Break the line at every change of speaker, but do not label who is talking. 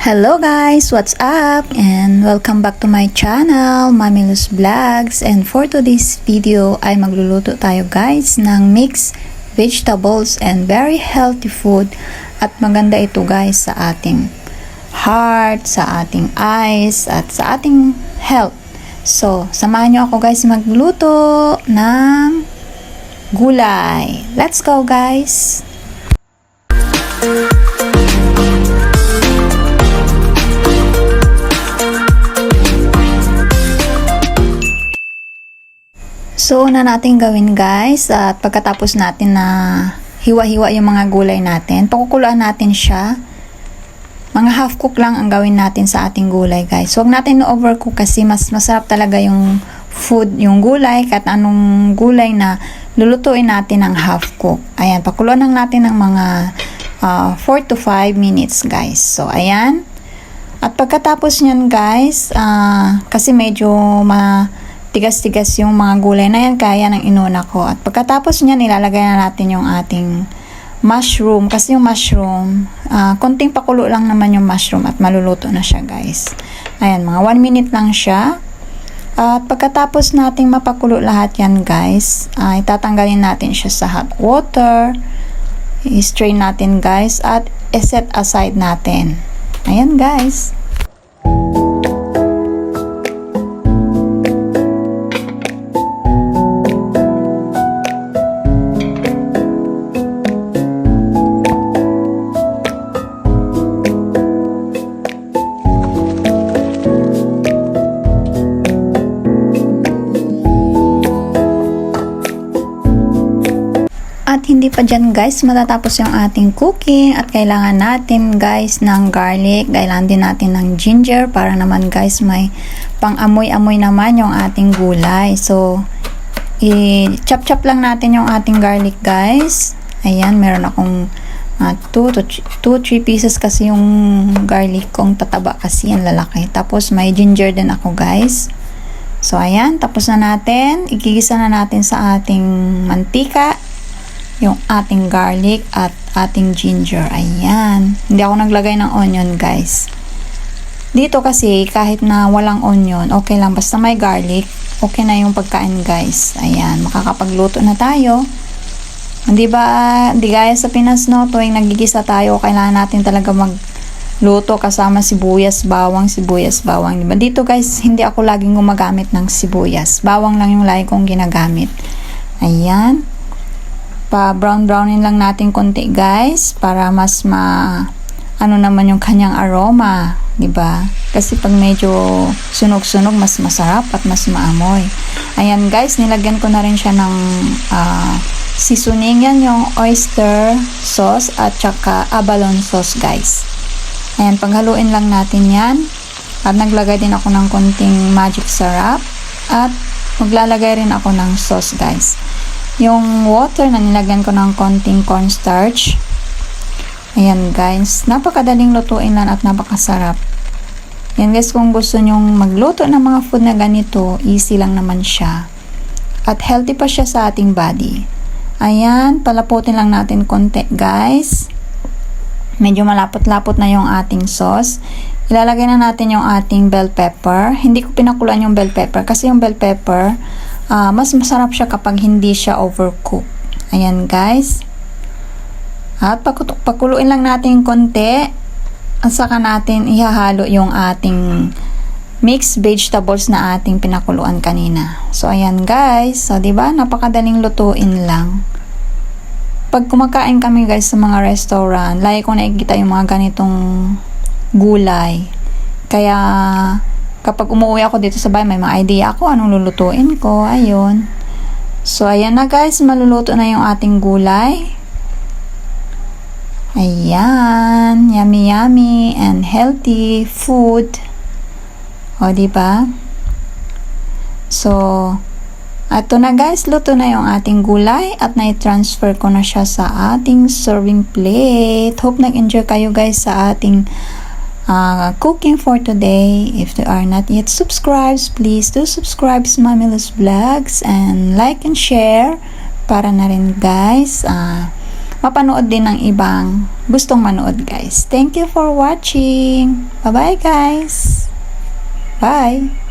Hello guys, what's up? And welcome back to my channel, Mami Luz Vlogs. And for today's video ay magluluto tayo guys ng mixed vegetables and very healthy food. At maganda ito guys sa ating heart, sa ating eyes, at sa ating health. So, samahan nyo ako guys magluto ng gulay. Let's go guys! So, una natin gawin guys, at pagkatapos natin na hiwa-hiwa yung mga gulay natin, pakukuluan natin siya. Mga half cook lang ang gawin natin sa ating gulay guys. Huwag natin na-overcook kasi mas masarap talaga yung food, yung gulay, kahit anong gulay na lulutuin natin ng half cook. Ayan, pakuluan lang natin ng mga 4 to 5 minutes guys. So, ayan. At pagkatapos nyan guys, kasi medyo tigas-tigas yung mga gulay na yan, kaya ng inuna ko. At pagkatapos niyan, ilalagay na natin yung ating mushroom. Kasi yung mushroom, konting pakulo lang naman yung mushroom at maluluto na siya guys. Ayan, mga 1 minute lang siya. At pagkatapos nating mapakulo lahat yan guys, itatanggalin natin siya sa hot water. I-strain natin guys at i-set aside natin. Ayan guys. At hindi pa dyan guys matatapos yung ating cooking, at kailangan natin guys ng garlic, kailangan din natin ng ginger para naman guys may pang-amoy-amoy naman yung ating gulay. So i-chop-chop lang natin yung ating garlic guys. Ayan, meron akong 2-3 pieces kasi yung garlic kong tataba kasi yan lalaki. Tapos may ginger din ako guys. So ayan, tapos na natin. Igigisa na natin sa ating mantika yung ating garlic at ating ginger. Ayan. Hindi ako naglagay ng onion guys. Dito kasi kahit na walang onion, okay lang. Basta may garlic, okay na yung pagkain guys. Ayan. Makakapagluto na tayo. Hindi ba, hindi gaya sa Pinas no, tuwing nagigisa tayo, kailangan natin talaga magluto kasama sibuyas, bawang, diba? Dito guys, hindi ako laging gumagamit ng sibuyas. Bawang lang yung lagi kong ginagamit. Ayan. Pa-brown-brownin lang natin konti guys para mas ano naman yung kanyang aroma, 'di ba? Kasi pag medyo sunog-sunog mas masarap at mas maamoy. Ayan guys, nilagyan ko na rin siya ng seasoning, yan yung oyster sauce at saka abalone sauce guys. Ayan, paghaluin lang natin yan. At naglagay din ako ng konting magic syrup at maglalagay rin ako ng sauce guys. Yung water na nilagyan ko ng konting cornstarch. Ayan guys, napakadaling lutuin lang at napakasarap. Yan guys, kung gusto nyong magluto ng mga food na ganito, easy lang naman siya. At healthy pa siya sa ating body. Ayan, palaputin lang natin konti guys. Medyo malapot-lapot na yung ating sauce. Ilalagay na natin yung ating bell pepper. Hindi ko pinakulan yung bell pepper kasi yung bell pepper mas masarap siya kapag hindi siya overcook. Ayan guys. At pakuluin lang natin konti at saka natin ihahalo yung ating mixed vegetables na ating pinakuluan kanina. So ayan guys. So diba, napakadaling lutuin lang. Pag kumakain kami guys sa mga restaurant, lagi ko nakikita yung mga ganitong gulay. Kaya kapag umuwi ako dito sa bahay, may mga idea ako anong lulutuin ko. Ayun. So, ayan na guys. Maluluto na yung ating gulay. Ayan. Yummy, yummy and healthy food. O, diba? So, ito na guys. Luto na yung ating gulay at na-transfer ko na siya sa ating serving plate. Hope nag-enjoy kayo guys sa ating cooking for today. If you are not yet subscribed, please do subscribe to Mami Luz Vlogs and like and share para na rin guys mapanood din ng ibang gustong manood guys. Thank you for watching. Bye bye guys. Bye.